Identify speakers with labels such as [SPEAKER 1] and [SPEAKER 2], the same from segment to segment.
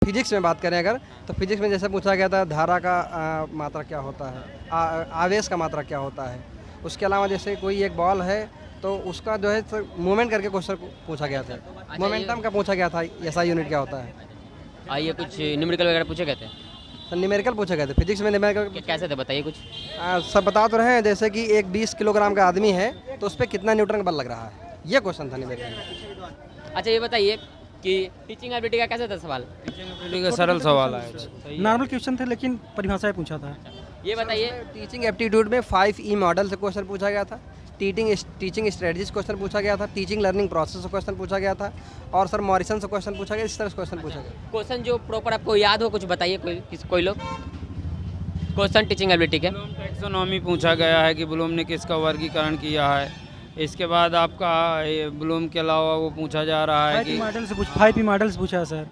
[SPEAKER 1] Physics में बात करें अगर, तो फिजिक्स में जैसे पूछा गया था धारा का मात्रा क्या होता है, आवेश का मात्रा क्या होता है। उसके अलावा जैसे कोई एक बॉल है तो उसका जो है मूवमेंट करके क्वेश्चन पूछा गया था। मोमेंटम का पूछा गया था, ऐसा यूनिट क्या होता है।
[SPEAKER 2] ये कुछ न्यूमेरिकल वगैरह पूछे गए थे?
[SPEAKER 1] तो न्यूमेरिकल पूछे गए थे, फिजिक्स में न्यूमेरिकल
[SPEAKER 2] कैसे थे बताइए कुछ।
[SPEAKER 1] सब बता तो रहे हैं, जैसे कि एक 20 किलोग्राम का आदमी है तो उस पर कितना न्यूटन का बल लग रहा है, ये क्वेश्चन था न्यूमेरिकल।
[SPEAKER 2] अच्छा ये बताइए कि टीचिंग एबिलिटी का कैसे था सवाल?
[SPEAKER 3] का सरल सवाल है,
[SPEAKER 4] नॉर्मल क्वेश्चन थे लेकिन परिभाषाएं पूछा था।
[SPEAKER 2] ये बताइए
[SPEAKER 1] टीचिंग एप्टीट्यूड में 5E मॉडल से क्वेश्चन पूछा गया था, टीचिंग स्ट्रेटजीज क्वेश्चन पूछा गया था, टीचिंग लर्निंग प्रोसेस से क्वेश्चन पूछा गया था, और सर मॉरिसन से क्वेश्चन पूछा गया। इस तरह से क्वेश्चन पूछा गया।
[SPEAKER 2] क्वेश्चन जो प्रॉपर आपको याद हो कुछ बताइए, कोई लोग क्वेश्चन टीचिंग एबिलिटी के।
[SPEAKER 3] टैक्सोनॉमी पूछा गया है कि ब्लूम ने किसका वर्गीकरण किया है। इसके बाद आपका ब्लूम के अलावा वो पूछा जा रहा है कि
[SPEAKER 4] 5P मॉडल से पूछा है सर।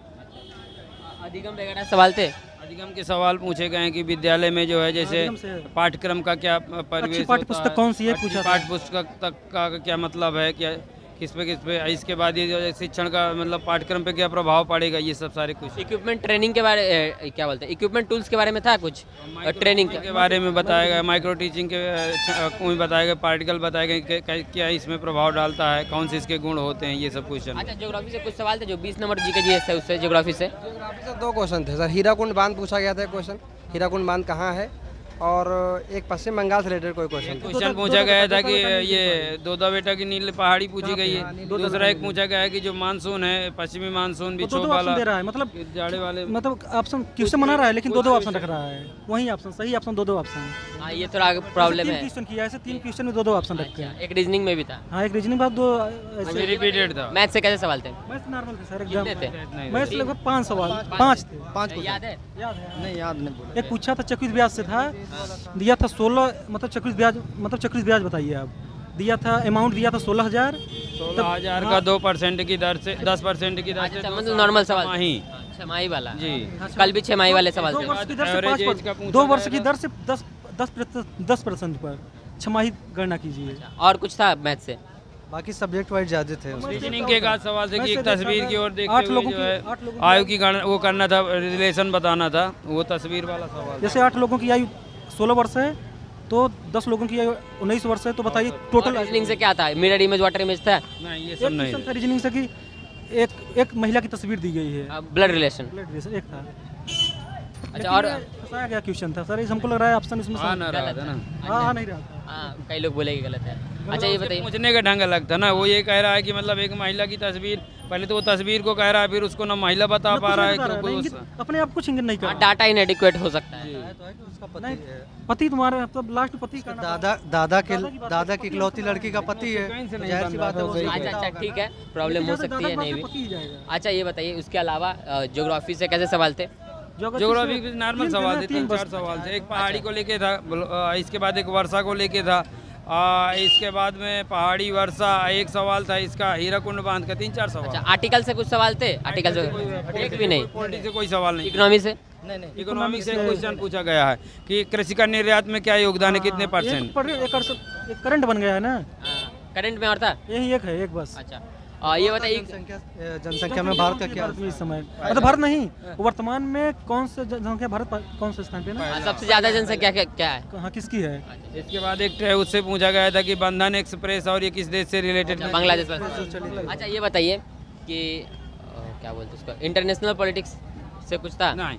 [SPEAKER 2] अधिगम वगैरह सवाल थे।
[SPEAKER 3] अधिगम के सवाल पूछे गए हैं कि विद्यालय में जो है जैसे पाठ्यक्रम का क्या परिवेश
[SPEAKER 4] पाठ्य पुस्तक कौन सी है पूछा।
[SPEAKER 3] पाठ्य पुस्तक तक का क्या मतलब है, क्या किस पे इसके बाद ये जो है शिक्षण का मतलब पाठ्यक्रम पे क्या प्रभाव पड़ेगा, ये सब सारे कुछ।
[SPEAKER 2] इक्विपमेंट ट्रेनिंग के बारे क्या बोलते हैं, इक्विपमेंट टूल्स के बारे में था कुछ ट्रेनिंग
[SPEAKER 3] के बारे में बताया गया, माइक्रो टीचिंग के कोई बताया गया, पार्टिकल बताया गया क्या इसमें प्रभाव डालता है, कौन से इसके गुण होते हैं, ये सब क्वेश्चन।
[SPEAKER 2] अच्छा ज्योग्राफी से कुछ सवाल थे जो 20 नंबर जीके जीएस है उससे ज्योग्राफी से
[SPEAKER 1] 2 क्वेश्चन थे सर। हीराकुंड बांध पूछा गया था क्वेश्चन, हीराकुंड बांध कहाँ है, और एक पश्चिम बंगाल से रिलेटेड कोई क्वेश्चन
[SPEAKER 3] पूछा गया था कि ये दोदा बेटा की नील पहाड़ी पूछी गई है। दूसरा एक पूछा गया है कि जो मानसून है पश्चिमी मानसून विक्षोभ वाला
[SPEAKER 4] दे रहा है, मतलब
[SPEAKER 3] जाड़े वाले
[SPEAKER 4] मतलब ऑप्शन क्वेश्चन बना रहा है लेकिन 2 ऑप्शन रख रहा है। वही ऑप्शन सही ऑप्शन 2 ऑप्शन।
[SPEAKER 2] हाँ ये थोड़ा प्रॉब्लम है।
[SPEAKER 4] क्वेश्चन किया ऐसे 3 क्वेश्चन में 2 ऑप्शन रखे हैं।
[SPEAKER 2] एक रीजनिंग में भी था।
[SPEAKER 4] हाँ एक रीजनिंग बाद 2
[SPEAKER 3] रिपीटेड था।
[SPEAKER 2] मैथ से कैसे सवाल थे?
[SPEAKER 4] मैथ नॉर्मल थे सर
[SPEAKER 2] कितने थे?
[SPEAKER 4] एग्जाम। मैथ लगभग 5 सवाल 5 थे।
[SPEAKER 1] 5
[SPEAKER 2] याद है?
[SPEAKER 1] नहीं याद नहीं बोला।
[SPEAKER 4] एक पूछा था चक्रवृद्धि ब्याज से था, दिया था 16 मतलब चक्रवृद्धि ब्याज बताइए आप। दिया था अमाउंट दिया था 16,000
[SPEAKER 3] का 2% की दर से 10% की दर से
[SPEAKER 2] मतलब नॉर्मल सवाल
[SPEAKER 3] छमाही
[SPEAKER 2] छमाही वाला
[SPEAKER 3] जी।
[SPEAKER 2] कल भी छमाही वाले सवाल
[SPEAKER 4] 2
[SPEAKER 2] थे।
[SPEAKER 4] वर्ष की दर से
[SPEAKER 3] Average age का
[SPEAKER 4] 5
[SPEAKER 3] पूछा
[SPEAKER 4] 2 वर्ष की
[SPEAKER 3] जाएगा।
[SPEAKER 4] दर से 10% पर छमाही गणना कीजिए।
[SPEAKER 2] और कुछ था मैथ से?
[SPEAKER 1] बाकी सब्जेक्ट वाइज ज़्यादा थे उसमें।
[SPEAKER 3] रीजनिंग के एक सवाल थे कि एक तस्वीर की ओर देखते
[SPEAKER 4] 8
[SPEAKER 3] हुए
[SPEAKER 4] लोगों
[SPEAKER 3] जो है
[SPEAKER 4] की
[SPEAKER 3] आयु की वो करना था, रिलेशन बताना था, वो तस्वीर वाला सवाल।
[SPEAKER 4] जैसे 8 लोगों की आयु 16 वर्ष है तो 10 लोगों की आयु 19 वर्ष है, तो बताइए टोटल
[SPEAKER 2] रीजनिंग से क्या था? मिरर इमेज वाटर इमेज था?
[SPEAKER 3] नहीं ये सब नहीं।
[SPEAKER 4] एक रीजनिंग से कि एक महिला की तस्वीर दी गई है,
[SPEAKER 2] ब्लड रिलेशन।
[SPEAKER 4] ब्लड रिलेशन एक था।
[SPEAKER 2] अच्छा और
[SPEAKER 4] फंसाया गया क्वेश्चन था सर, हमको लग रहा है ऑप्शन इसमें
[SPEAKER 3] आ ना रहा था ना।
[SPEAKER 4] हाँ नहीं रहा था।
[SPEAKER 2] हाँ कई लोग बोले कि गलत है। अच्छा ये बताइए
[SPEAKER 3] पूछने का ढंग अलग था ना, वो ये कह रहा है कि मतलब एक महिला की तस्वीर, पहले तो वो तस्वीर को कह रहा है, फिर उसको ना महिला बता पा रहा है कि
[SPEAKER 4] अपने आप कुछ इंगित नहीं कर रहा।
[SPEAKER 2] डाटा इनएडिक्वेट हो सकता है।
[SPEAKER 4] नहीं पति तुम्हारे मतलब लास्ट पति का
[SPEAKER 1] दादा की इकलौती लड़की का पति है, जाहिर सी बात है वो।
[SPEAKER 2] अच्छा ठीक है, प्रॉब्लम हो सकती है, नहीं भी। अच्छा ये बताइए उसके अलावा ज्योग्राफी से कैसे सवाल थे?
[SPEAKER 3] ज्योग्राफी के नॉर्मल सवाल थे, 3-4 सवाल थे। एक पहाड़ी को लेके था, इसके बाद एक वर्षा को लेके था, इसके बाद में पहाड़ी वर्षा एक सवाल था, इसका हीराकुंड बांध का 3-4 सवाल।
[SPEAKER 2] अच्छा आर्टिकल से कुछ सवाल थे? आर्टिकल से एक भी नहीं?
[SPEAKER 3] पॉलिटी से कोई सवाल नहीं।
[SPEAKER 2] इकोनॉमी से?
[SPEAKER 1] नहीं
[SPEAKER 3] इकोनॉमिक से क्वेश्चन पूछा गया है कि कृषि का निर्यात में क्या योगदान है, कितने परसेंट।
[SPEAKER 4] एक करंट बन गया है ना,
[SPEAKER 2] करंट में और था?
[SPEAKER 4] यही एक है, एक बस।
[SPEAKER 2] अच्छा ये बताइए
[SPEAKER 1] जनसंख्या में भारत का क्या
[SPEAKER 4] इस समय, मतलब भारत नहीं वर्तमान में कौन से जनसंख्या भारत कौन से स्थान पे ना,
[SPEAKER 2] सबसे ज्यादा जनसंख्या क्या है?
[SPEAKER 4] हाँ किसकी है?
[SPEAKER 3] इसके बाद एक उससे पूछा गया था कि बंधन एक्सप्रेस और ये किस देश से रिलेटेड।
[SPEAKER 2] बांग्लादेश। अच्छा ये बताइए कि क्या बोलते उसको, इंटरनेशनल पॉलिटिक्स से कुछ था?
[SPEAKER 3] नहीं।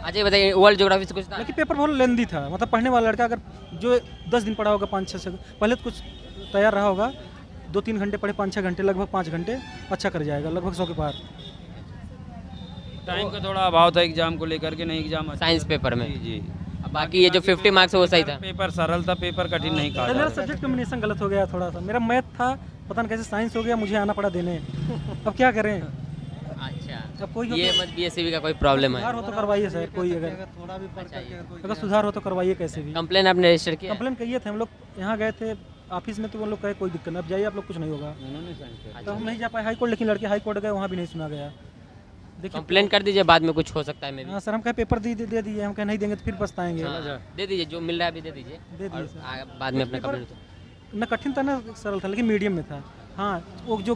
[SPEAKER 2] अच्छा ये बताइए वर्ल्ड ज्योग्राफी से कुछ था?
[SPEAKER 4] लेकिन पेपर बहुत लेंदी था, मतलब पढ़ने वाला लड़का अगर जो 10 दिन पढ़ा होगा 5-6 से पहले तो कुछ तैयार रहा होगा, 2-3 घंटे पढ़े, 5-6 घंटे, लगभग 5 घंटे अच्छा कर जाएगा, लगभग 100 के पार।
[SPEAKER 3] टाइम का थोड़ा अभाव था एग्जाम को लेकर के, नहीं एग्जाम
[SPEAKER 2] साइंस पेपर में।
[SPEAKER 3] जी।
[SPEAKER 2] बाकी ये जो 50 मार्क्स है वो सही था?
[SPEAKER 3] पेपर सरल था, पेपर कठिन नहीं कहा।
[SPEAKER 4] मेरा सब्जेक्ट कॉम्बिनेशन गलत हो गया थोड़ा सा, मेरा मैथ था, पता नहीं कैसे साइंस हो गया, मुझे आना पड़ा देने। अब क्या करें?
[SPEAKER 2] अच्छा
[SPEAKER 4] अब कोई
[SPEAKER 2] ये मत बीएससी का कोई प्रॉब्लम है?
[SPEAKER 4] सुधार हो तो करवाइए सर, कोई अगर सुधार हो तो करवाइए कैसे भी।
[SPEAKER 2] कंप्लेन आपने रजिस्टर किया?
[SPEAKER 4] कंप्लेन किए थे हम लोग, यहाँ गए थे ऑफिस में तो वो लोग कहे कोई दिक्कत नहीं, अब जाइए आप लोग, कुछ नहीं होगा। तो हम नहीं जा पाए हाई कोर्ट, लेकिन लड़के हाई कोर्ट गए, वहाँ भी नहीं सुना गया। देखिए
[SPEAKER 2] कंप्लेन कर दीजिए, बाद में कुछ हो सकता है। मैं
[SPEAKER 4] हाँ सर, हम कहे पेपर दे दीजिए, हम कहे नहीं देंगे तो फिर पछताएंगे।
[SPEAKER 2] दे दीजिए, जो मिल रहा है अभी दे दीजिए,
[SPEAKER 4] दे दीजिए
[SPEAKER 2] बाद में अपना कंप्लेन।
[SPEAKER 4] न कठिन था ना सरल था, लेकिन मीडियम में था। हाँ वो जो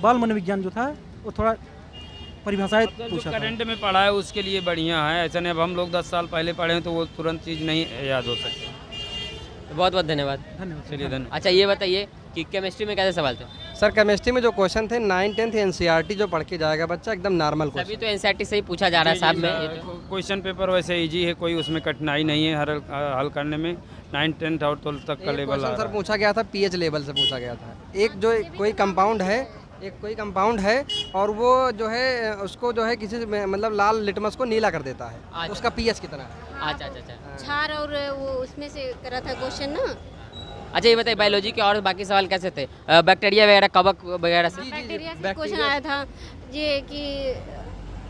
[SPEAKER 4] बाल मनोविज्ञान जो था वो थोड़ा परिभाषाएं
[SPEAKER 3] जो
[SPEAKER 4] पूछा था।
[SPEAKER 3] करंट में पढ़ा है उसके लिए बढ़िया है, ऐसा नहीं अब हम लोग 10 साल पहले पढ़े हैं तो वो तुरंत चीज़ नहीं याद हो सकती।
[SPEAKER 2] बहुत बहुत धन्यवाद।
[SPEAKER 4] धन्यवाद।
[SPEAKER 3] चलिए धन्यवाद।
[SPEAKER 2] अच्छा ये बताइए कि केमिस्ट्री में कैसे सवाल थे?
[SPEAKER 1] सर केमिस्ट्री में जो क्वेश्चन थे 9, 10th एनसीईआरटी जो पढ़ के जाएगा बच्चा एकदम नॉर्मल
[SPEAKER 2] सभी
[SPEAKER 1] क्वेश्चन।
[SPEAKER 2] तो एनसीईआरटी से ही पूछा जा रहा है साहब में ये तो।
[SPEAKER 3] क्वेश्चन पेपर वैसे इजी है, कोई उसमें कठिनाई नहीं है हल करने में। 9, 10th और 12th तक का
[SPEAKER 1] एक
[SPEAKER 3] लेवल आ
[SPEAKER 1] क्वेश्चन
[SPEAKER 3] रहा
[SPEAKER 1] सर
[SPEAKER 3] है।
[SPEAKER 1] पूछा गया था पीएच लेवल से पूछा गया था। एक जो कोई कंपाउंड है और वो जो है उसको जो है किसी से मतलब लाल लिटमस को नीला कर देता है,
[SPEAKER 2] अच्छा।
[SPEAKER 1] उसका पीएच कितना है।
[SPEAKER 2] अच्छा अच्छा अच्छा।
[SPEAKER 5] क्षार और वो उसमें से करा था क्वेश्चन ना।
[SPEAKER 2] अच्छा ये बताइए बायोलॉजी के और बाकी सवाल कैसे थे? बैक्टीरिया वगैरह, कवक वगैरह से?
[SPEAKER 5] बैक्टीरिया से क्वेश्चन आया था ये कि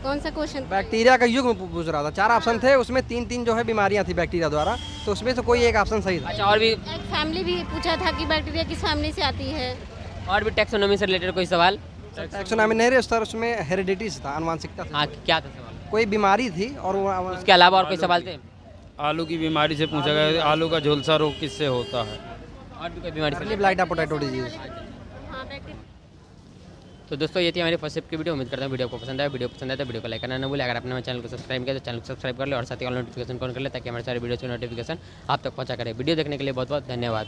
[SPEAKER 5] कौन सा क्वेश्चन था?
[SPEAKER 1] बैक्टीरिया का युग में पूछ रहा था, 4 ऑप्शन थे उसमें 3 जो है बीमारियां थी बैक्टीरिया द्वारा, तो उसमें से कोई एक ऑप्शन सही था।
[SPEAKER 2] अच्छा और भी
[SPEAKER 5] एक फैमिली भी पूछा था कि बैक्टीरिया किस फैमिली से आती है।
[SPEAKER 2] टैक्सोनॉमी से रिलेटेड कोई सवाल?
[SPEAKER 1] टैक्सोनॉमी नहीं सर, उसमें हेरिडिटी था, अनुवांशिकता
[SPEAKER 2] हाँ
[SPEAKER 1] से
[SPEAKER 2] क्या था सवाल?
[SPEAKER 1] कोई बीमारी थी और वो
[SPEAKER 2] उसके अलावा और कोई सवाल थे?
[SPEAKER 3] आलू की बीमारी से पूछा गया, आलू का झुलसा रोग किससे होता है।
[SPEAKER 2] और भी कोई बीमारी से?
[SPEAKER 1] Blight potato disease.
[SPEAKER 5] हाँ बैक्टीरिया।
[SPEAKER 2] तो दोस्तों ये थी हमारी फर्स्ट स्टेप की वीडियो। उम्मीद करता हूँ वीडियो को पसंद आया। वीडियो पसंद आया तो वीडियो को लाइक करना न भूलें। अगर आपने हमारे चैनल को सब्सक्राइब किया तो चैनल को सब्सक्राइब कर ले और साथ ही ऑल नोटिफिकेशन ऑन कर ले ताकि हमारे सारे वीडियो की नोटिफिकेशन आप तक पहुँचा करें। वीडियो देखने के लिए बहुत बहुत धन्यवाद।